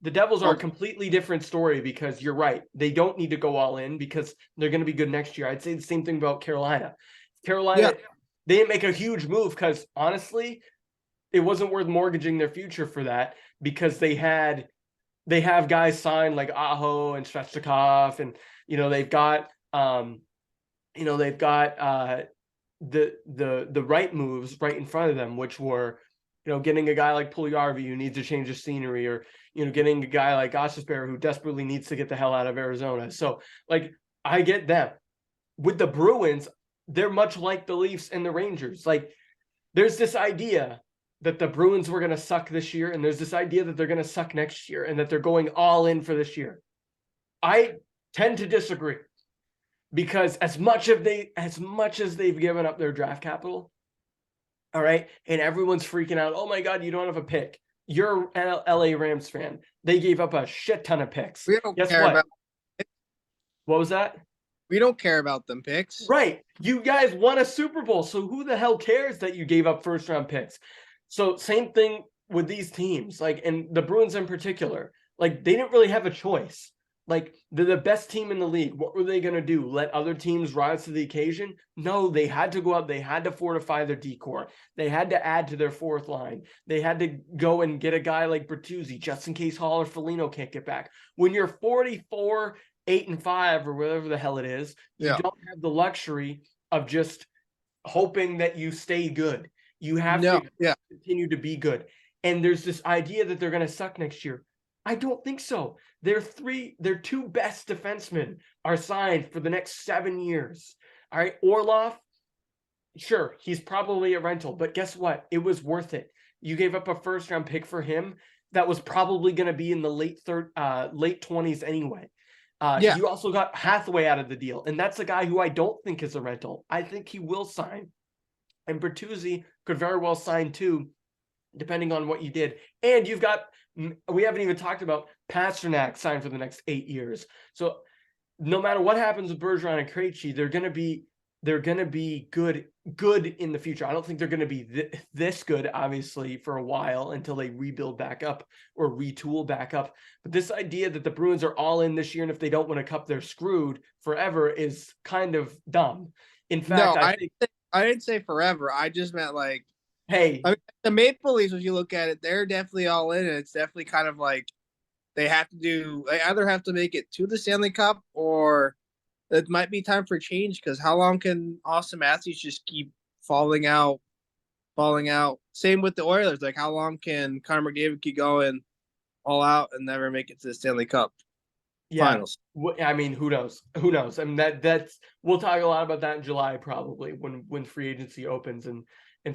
A: the Devils are a
B: oh
A: completely different story because you're right. They don't need to go all in because they're going to be good next year. I'd say the same thing about Carolina.
B: yeah,
A: Carolina, they didn't make a huge move because honestly, it wasn't worth mortgaging their future for that because they have guys signed like Aho and Svechnikov, and they've got they've got the right moves right in front of them, which were getting a guy like Puljujarvi who needs to change the scenery, or getting a guy like Gostisbehere who desperately needs to get the hell out of Arizona. So like I get them. With the Bruins, they're much like the Leafs and the Rangers. Like there's this idea that the Bruins were going to suck this year, and there's this idea that they're going to suck next year, and that they're going all in for this year. I tend to disagree because as much as they've given up their draft capital, all right, and everyone's freaking out. Oh my God, you don't have a pick. You're an LA Rams fan. They gave up a shit ton of picks.
B: we don't
A: Guess
B: care
A: what?
B: about
A: What was that?
B: we don't care about them picks.
A: Right. You guys won a Super Bowl. So who the hell cares that you gave up first round picks? So same thing with these teams, like, and the Bruins in particular, like they didn't really have a choice. Like they're the best team in the league. What were they going to do? Let other teams rise to the occasion? No, they had to go out. They had to fortify their decor. They had to add to their fourth line. They had to go and get a guy like Bertuzzi just in case Hall or Foligno can't get back. When you're 44, 8-5, or whatever the hell it is, you
B: Yeah.
A: don't have the luxury of just hoping that you stay good. You have
B: No.
A: to
B: Yeah.
A: continue to be good. And there's this idea that they're going to suck next year. I don't think so. Their two best defensemen are signed for the next 7 years. All right. Orlov, sure, he's probably a rental, but guess what? It was worth it. You gave up a first round pick for him that was probably going to be in the late 20s anyway.
B: Yeah.
A: You also got Hathaway out of the deal, and that's a guy who I don't think is a rental. I think he will sign. And Bertuzzi could very well sign too, depending on what you did. And you've got, we haven't even talked about Pasternak signed for the next 8 years. So no matter what happens with Bergeron and Krejci, they're going to be good in the future. I don't think they're going to be this good, obviously, for a while until they rebuild back up or retool back up. But this idea that the Bruins are all in this year, and if they don't win a cup, they're screwed forever is kind of dumb. In fact,
B: No,
A: I
B: I didn't say forever. I just meant like,
A: hey,
B: I mean, the Maple Leafs, if you look at it, they're definitely all in, and it's definitely kind of like they either have to make it to the Stanley Cup, or it might be time for change, because how long can Austin Matthews just keep falling out? Same with the Oilers. Like, how long can Connor McDavid keep going all out and never make it to the Stanley Cup finals?
A: I mean, who knows? Who knows? I mean, that's we'll talk a lot about that in July, probably when free agency opens and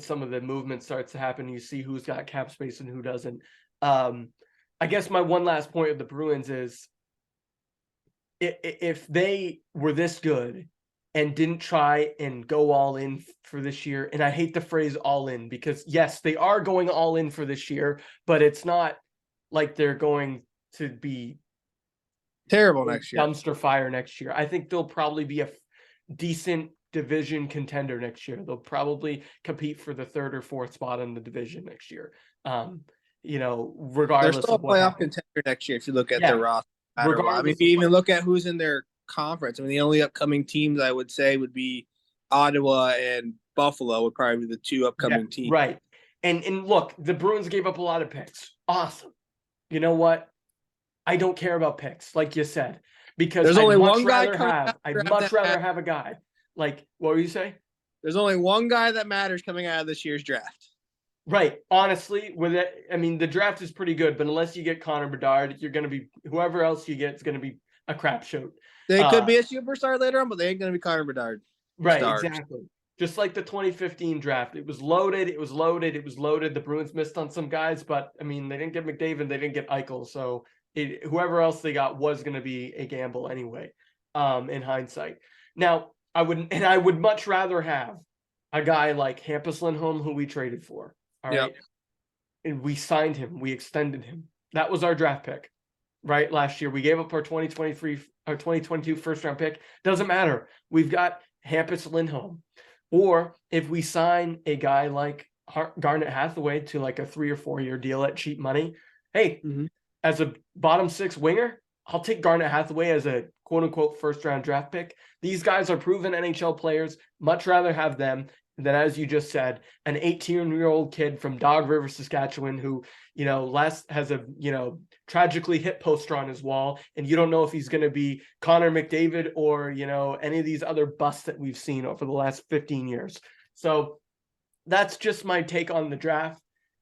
A: some of the movement starts to happen. You see who's got cap space and who doesn't. I guess my one last point of the Bruins is, if they were this good and didn't try and go all in for this year, and I hate the phrase all in, because yes, they are going all in for this year, but it's not like they're going to be
B: Terrible next year.
A: dumpster fire next year. I think they'll probably be a decent division contender next year. They'll probably compete for the third or fourth spot in the division next year. Regardless
B: They're still
A: of
B: a
A: what
B: playoff
A: happens.
B: contender next year if you look at their roster. I mean, if you even look at who's in their conference, I mean, the only upcoming teams I would say would be Ottawa and Buffalo would probably be the two upcoming teams.
A: Right. And look, the Bruins gave up a lot of picks. Awesome. You know what? I don't care about picks, like you said, because
B: there's only one guy
A: I'd much rather have a guy. Like, what were you saying?
B: There's only one guy that matters coming out of this year's draft.
A: Right. Honestly, with it, I mean, the draft is pretty good, but unless you get Connor Bedard, you're going to be, whoever else you get is going to be a crapshoot.
B: They could be a superstar later on, but they ain't going to be Connor Bedard.
A: Right,
B: stars.
A: exactly. Just like the 2015 draft. It was loaded, it was loaded, it was loaded. The Bruins missed on some guys, but I mean, they didn't get McDavid, they didn't get Eichel. So whoever else they got was going to be a gamble anyway, in hindsight. Now, I would much rather have a guy like Hampus Lindholm, who we traded for. All
B: Yep.
A: right. And we signed him, we extended him. That was our draft pick, right? Last year, we gave up our 2023, our 2022 first round pick. Doesn't matter. We've got Hampus Lindholm. Or if we sign a guy like Garnet Hathaway to like a 3 or 4 year deal at cheap money, hey, as a bottom six winger, I'll take Garnet Hathaway as a quote unquote first round draft pick. These guys are proven NHL players. Much rather have them than, as you just said, an 18-year-old kid from Dog River, Saskatchewan, who, last has a, tragically hit poster on his wall. And you don't know if he's going to be Connor McDavid or, any of these other busts that we've seen over the last 15 years. So that's just my take on the draft.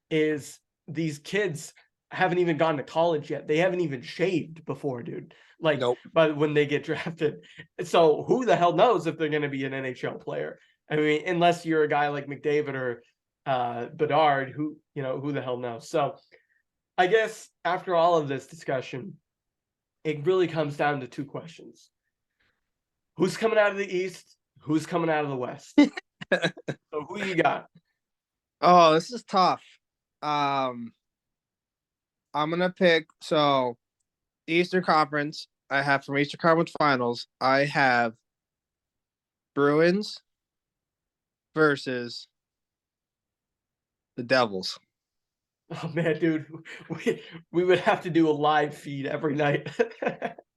A: Is these kids haven't even gone to college yet. They haven't even shaved before, dude. Like,
B: Nope.
A: but when they get drafted. So who the hell knows if they're going to be an NHL player? I mean, unless you're a guy like McDavid or Bedard, who the hell knows? So I guess after all of this discussion, it really comes down to two questions. Who's coming out of the East? Who's coming out of the West? So who you got?
B: Oh, this is tough. I'm gonna pick Eastern Conference. I have from Eastern Conference Finals. I have Bruins versus the Devils.
A: Oh man, dude, we would have to do a live feed every night.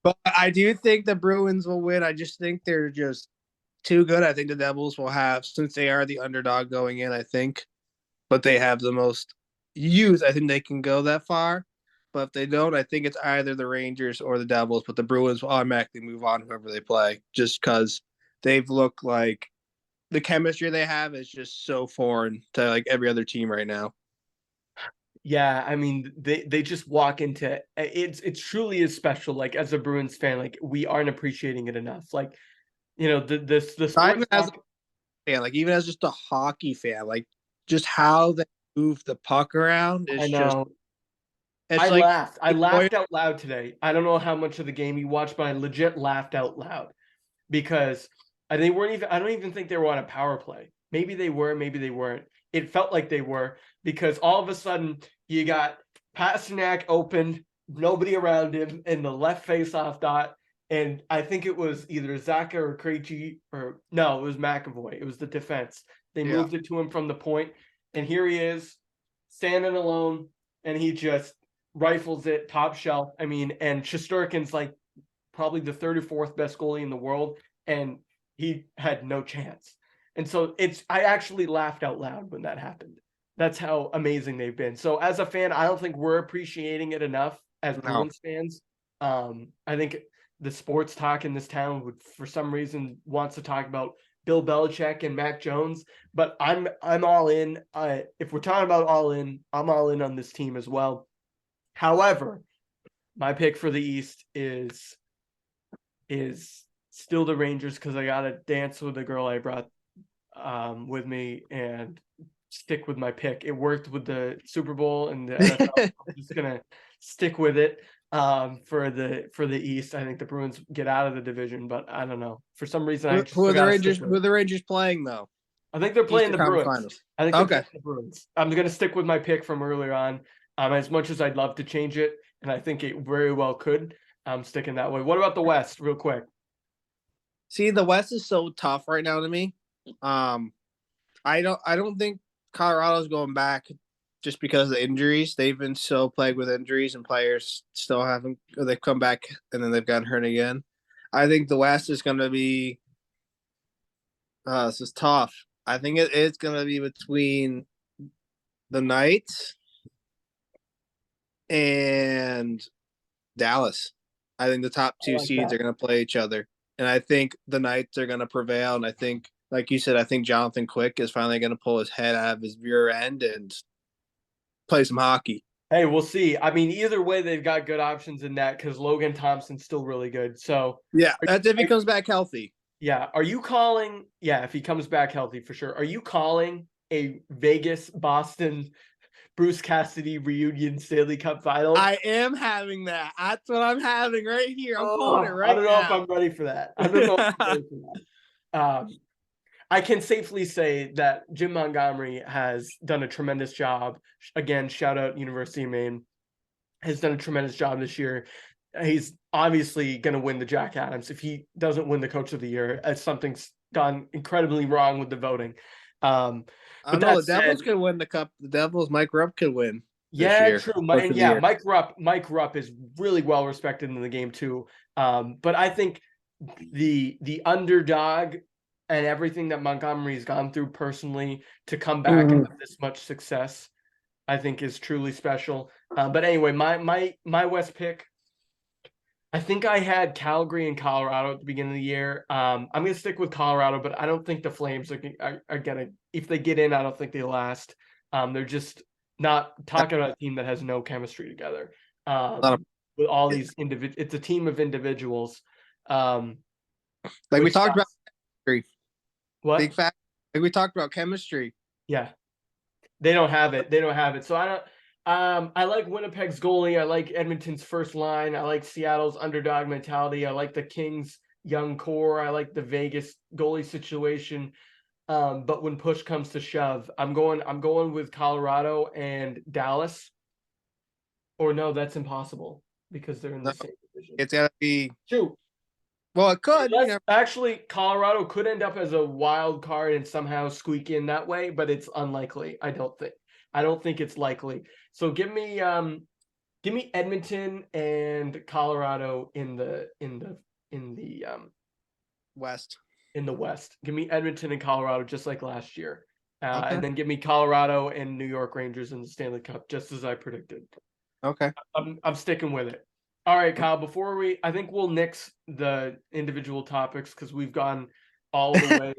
B: But I do think the Bruins will win. I just think they're just too good. I think the Devils will have, since they are the underdog going in, I think, but they have the most youth. I think they can go that far. But if they don't, I think it's either the Rangers or the Devils. But the Bruins will automatically move on whoever they play, just because they've looked like the chemistry they have is just so foreign to like every other team right now.
A: Yeah, I mean, they just walk into it truly is special. Like, as a Bruins fan, like, we aren't appreciating it enough. Like, the
B: Not
A: sports
B: even as a
A: talk.
B: fan, like even as just a hockey fan, like just how they move the puck around
A: I
B: is just
A: know.
B: it's
A: I
B: like
A: laughed. I laughed out loud today. I don't know how much of the game you watched, but I legit laughed out loud because they weren't even. I don't even think they were on a power play. Maybe they were. Maybe they weren't. It felt like they were because all of a sudden you got Pasternak opened, nobody around him in the left face-off dot, and I think it was either Zaka or Krejci, or no, it was McAvoy. It was the defense. They
B: yeah.
A: moved it to him from the point, and here he is standing alone, and he just rifles it top shelf. I mean, and Shesterkin's like probably the third or fourth best goalie in the world, and he had no chance. And so I actually laughed out loud when that happened. That's how amazing they've been. So as a fan, I don't think we're appreciating it enough as
B: No.
A: Bruins fans. I think the sports talk in this town would, for some reason, wants to talk about Bill Belichick and Mac Jones, but I'm all in. If we're talking about all in, I'm all in on this team as well. However, my pick for the East is still the Rangers because I gotta dance with the girl I brought with me and stick with my pick. It worked with the Super Bowl and the NFL. I'm just gonna stick with it for the East. I think the Bruins get out of the division, but I don't know. For some reason, I just
B: Who are the
A: gotta
B: Rangers?
A: stick with
B: Who are
A: it.
B: the Rangers playing though?
A: I think they're playing
B: Eastern
A: the
B: Conference
A: Bruins.
B: Finals.
A: I think they're
B: Okay.
A: playing the Bruins. I'm gonna stick with my pick from earlier on. As much as I'd love to change it, and I think it very well could, I'm sticking that way. What about the West, real quick?
B: See, the West is so tough right now to me. I don't think Colorado's going back just because of the injuries. They've been so plagued with injuries, and players still haven't. They've come back and then they've gotten hurt again. I think the West is going to be. This is tough. I think it's going to be between the Knights and Dallas. I think the top
A: I
B: two
A: like
B: seeds
A: that.
B: are going to play each other, and I think the Knights are going to prevail. And I think, like you said, I think Jonathan Quick is finally going to pull his head out of his rear end and play some hockey.
A: Hey, we'll see. I mean, either way, they've got good options in that because Logan Thompson's still really good. So
B: Yeah, that's if he comes back healthy.
A: Yeah. Are you calling? Yeah, if he comes back healthy for sure. Are you calling a Vegas Boston Bruce Cassidy reunion Stanley Cup final?
B: I am having that. That's what I'm having right here. I'm calling it
A: Oh, I
B: right
A: don't know if
B: now.
A: I'm ready for that. I don't know if I'm ready for that. I can safely say that Jim Montgomery has done a tremendous job. Again, shout out University of Maine. Has done a tremendous job this year. He's obviously going to win the Jack Adams. If he doesn't win the Coach of the Year, something's gone incredibly wrong with the voting.
B: I
A: But
B: know
A: that
B: the
A: said,
B: Devils could win the cup. The Devils, Mike Rupp could win this
A: yeah,
B: year.
A: true.
B: Coach
A: And
B: of the
A: yeah,
B: year.
A: Mike Rupp is really well respected in the game too. But I think the underdog and everything that Montgomery's gone through personally to come back and
B: Mhm.
A: have this much success, I think is truly special. But anyway, my West pick, I think I had Calgary and Colorado at the beginning of the year. I'm going to stick with Colorado, but I don't think the Flames are going to. If they get in, I don't think they last. They're just not talking about a team that has no chemistry together.
B: Not a-
A: With all these it's a team of individuals. Um,
B: like we
A: which
B: talked about
A: sucks.
B: chemistry. Big
A: What?
B: fact. Like we talked about chemistry.
A: Yeah, they don't have it. They don't have it. So I don't. I like Winnipeg's goalie. I like Edmonton's first line. I like Seattle's underdog mentality. I like the Kings' young core. I like the Vegas goalie situation. But when push comes to shove, I'm going with Colorado and Dallas. Or no, that's impossible because they're in
B: No,
A: the same division.
B: it's gotta be.
A: Shoot.
B: Well, it could. You
A: Unless
B: never.
A: actually Colorado could end up as a wild card and somehow squeak in that way, but it's unlikely. I don't think. I don't think it's likely. So give me Edmonton and Colorado in the
B: West.
A: in the West. Give me Edmonton and Colorado just like last year.
B: Okay.
A: And then give me Colorado and New York Rangers in the Stanley Cup, just as I predicted.
B: Okay.
A: I'm sticking with it. All right, Kyle. I think we'll nix the individual topics because we've gone all the way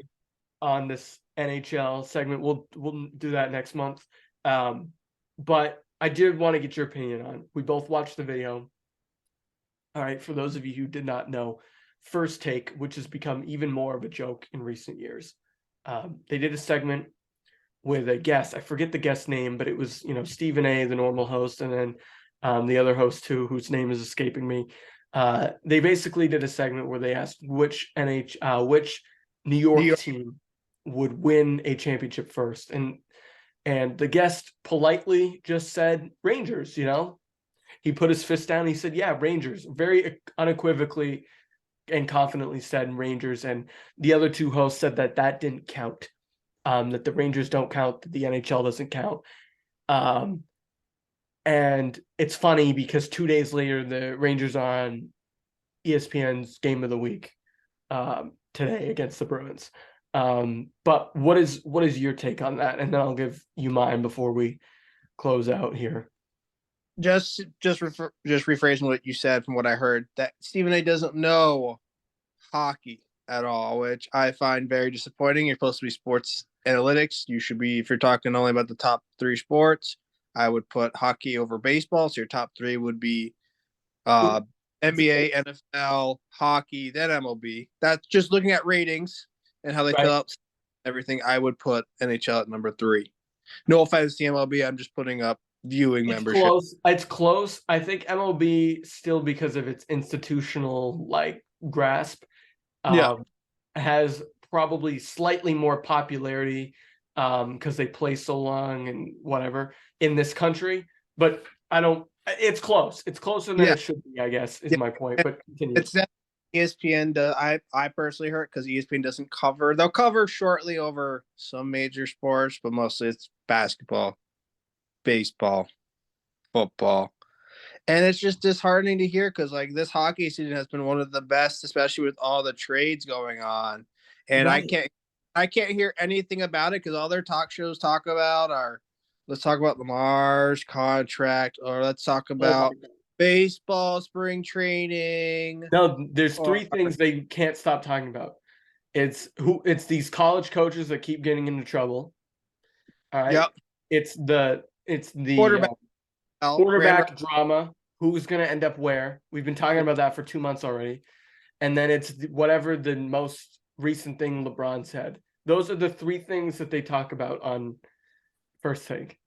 A: on this NHL segment. We'll do that next month. But I did want to get your opinion on. We both watched the video. All right, for those of you who did not know, First Take, which has become even more of a joke in recent years. They did a segment with a guest. I forget the guest name, but it was Stephen A, the normal host, and then the other host too, whose name is escaping me. They basically did a segment where they asked which which New
B: New
A: York
B: York.
A: team would win a championship first, and the guest politely just said Rangers. He put his fist down. He said, "Yeah, Rangers." Very unequivocally and confidently said Rangers, and the other two hosts said that didn't count. That the Rangers don't count, that the NHL doesn't count. Um, and it's funny because 2 days later, the Rangers are on ESPN's Game of the Week today against the Bruins. But what is your take on that? And then I'll give you mine before we close out here.
B: Just rephrasing what you said from what I heard, that Stephen A doesn't know hockey at all, which I find very disappointing. You're supposed to be sports analytics. You should be, if you're talking only about the top three sports, I would put hockey over baseball. So your top three would be uh, NBA, NFL, hockey, then MLB. That's just looking at ratings and how they
A: Right.
B: fill out everything. I would put NHL at number three. No offense to MLB. I'm just putting up viewing
A: It's
B: membership.
A: close. It's close. I think MLB still because of its institutional grasp
B: Yeah.
A: um, has probably slightly more popularity because they play so long and whatever in this country. But I don't. It's close. It's closer than
B: Yeah.
A: it should be. I guess is
B: Yeah.
A: my point. But continue.
B: It's that ESPN. I personally heard because ESPN doesn't cover. They'll cover shortly over some major sports, but mostly it's basketball, baseball, football, and it's just disheartening to hear because like this hockey season has been one of the best, especially with all the trades going on, and
A: Right.
B: I can't hear anything about it because all their talk shows talk about are let's talk about Lamar's contract or let's talk
A: Oh my
B: about
A: God.
B: baseball spring training
A: No, there's
B: or
A: three things they can't stop talking about. It's these college coaches that keep getting into trouble. All right.
B: yep
A: It's the
B: quarterback. Brand
A: quarterback drama. Who's going to end up where? We've been talking about that for 2 months already. And then it's whatever the most recent thing LeBron said. Those are the three things that they talk about on First Take.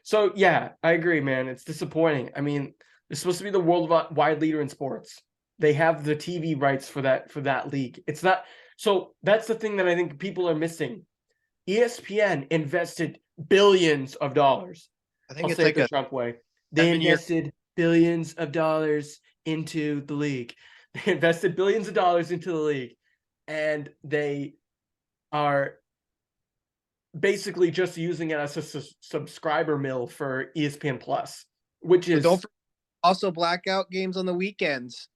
A: So yeah, I agree, man. It's disappointing. I mean, they're supposed to be the worldwide leader in sports. They have the TV rights for that league. It's not. So that's the thing that I think people are missing. ESPN invested billions of dollars.
B: I think
A: I'll
B: it's
A: say
B: like
A: it the
B: a
A: Trump way. They
B: 7 year.
A: invested billions of dollars into the league. They invested billions of dollars into the league, and they are basically just using it as a subscriber mill for ESPN Plus, which
B: But don't
A: is
B: forget also blackout games on the weekends.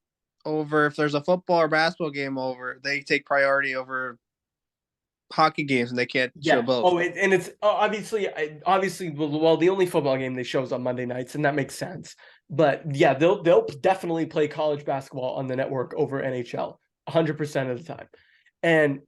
B: Over if there's a football or basketball game over, they take priority over hockey games, and they can't show
A: yeah.
B: both.
A: Oh, and it's obviously well, the only football game they show is on Monday nights, and that makes sense. But yeah, they'll definitely play college basketball on the network over NHL 100% of the time, and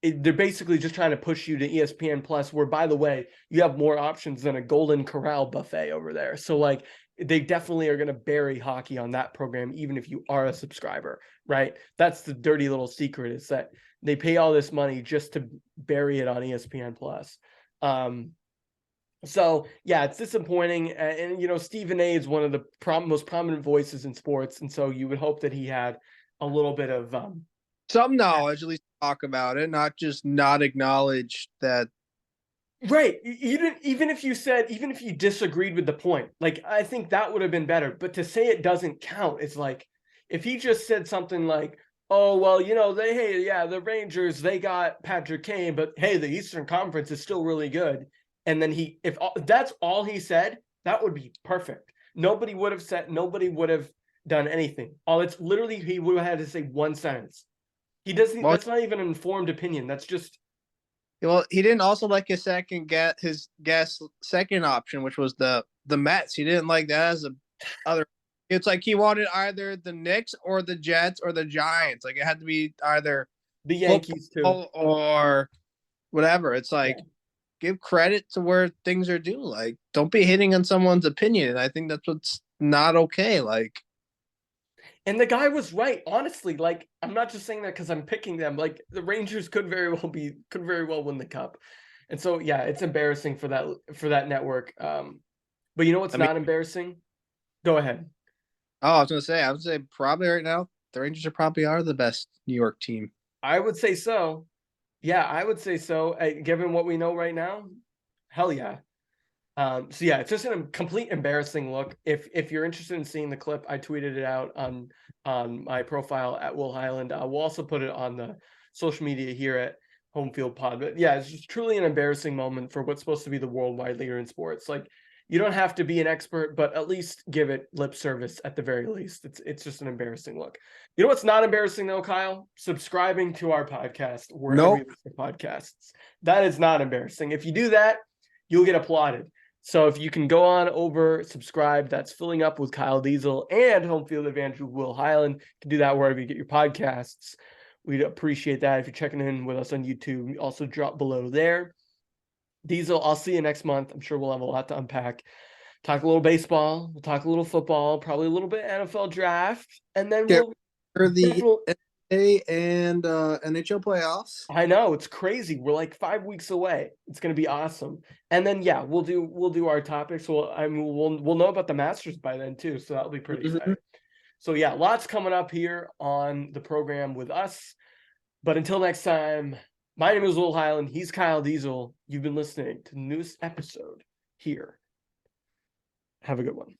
A: they're basically just trying to push you to ESPN Plus, where, by the way, you have more options than a Golden Corral buffet over there. So like, they definitely are going to bury hockey on that program, even if you are a subscriber, right? That's the dirty little secret, is that they pay all this money just to bury it on ESPN Plus. So yeah, it's disappointing. And you know, Stephen A is one of the most prominent voices in sports, and so you would hope that he had a little bit of
B: some knowledge, at least talk about it, not just not acknowledge that.
A: right. Even if you disagreed with the point, like, I think that would have been better. But to say it doesn't count, it's like, if he just said something like, "Oh well, you know, the Rangers, they got Patrick Kane, but hey, the Eastern Conference is still really good," and then if that's all he said, that would be perfect. Nobody would have done anything. All it's literally, he would have had to say one sentence. He doesn't.
B: Well,
A: That's not even an informed opinion. That's just
B: he didn't also like his guess second option, which was the Mets. He didn't like that as a other. It's like he wanted either the Knicks or the Jets or the Giants. Like it had to be either
A: the Yankees too.
B: or whatever. It's like,
A: Yeah.
B: give credit to where things are due. Like, don't be hitting on someone's opinion. And I think that's what's not okay. Like,
A: And the guy was right, honestly. Like, I'm not just saying that because I'm picking them. Like, the Rangers could very well win the cup. And so yeah, it's embarrassing for that network. But you know what's
B: I mean,
A: not embarrassing? Go ahead.
B: I would say probably right now the Rangers are the best New York team.
A: I would say so. Yeah, I would say so. Given what we know right now, hell yeah. So yeah, it's just a complete embarrassing look. If you're interested in seeing the clip, I tweeted it out on my profile at Will Highland. We'll also put it on the social media here at Home Field Pod. But yeah, it's just truly an embarrassing moment for what's supposed to be the worldwide leader in sports. Like, you don't have to be an expert, but at least give it lip service at the very least. It's just an embarrassing look. You know what's not embarrassing though, Kyle? Subscribing to our podcast wherever you
B: Nope.
A: listen to podcasts. That is not embarrassing. If you do that, you'll get applauded. So if you can go on over, subscribe, that's Filling Up with Kyle Diezel and Home Field Advantage with Will Highland. You can do that wherever you get your podcasts. We'd appreciate that. If you're checking in with us on YouTube, also drop below there. Diezel, I'll see you next month. I'm sure we'll have a lot to unpack. Talk a little baseball. We'll talk a little football, probably a little bit NFL draft. And then we'll
B: The
A: definitely,
B: NBA and NHL playoffs.
A: I know, it's crazy. We're like 5 weeks away. It's gonna be awesome. And then yeah, we'll do our topics. We'll know about the Masters by then too, so that'll be pretty exciting. So yeah, lots coming up here on the program with us. But until next time, my name is Will Highland. He's Kyle Diezel. You've been listening to the newest episode here. Have a good one.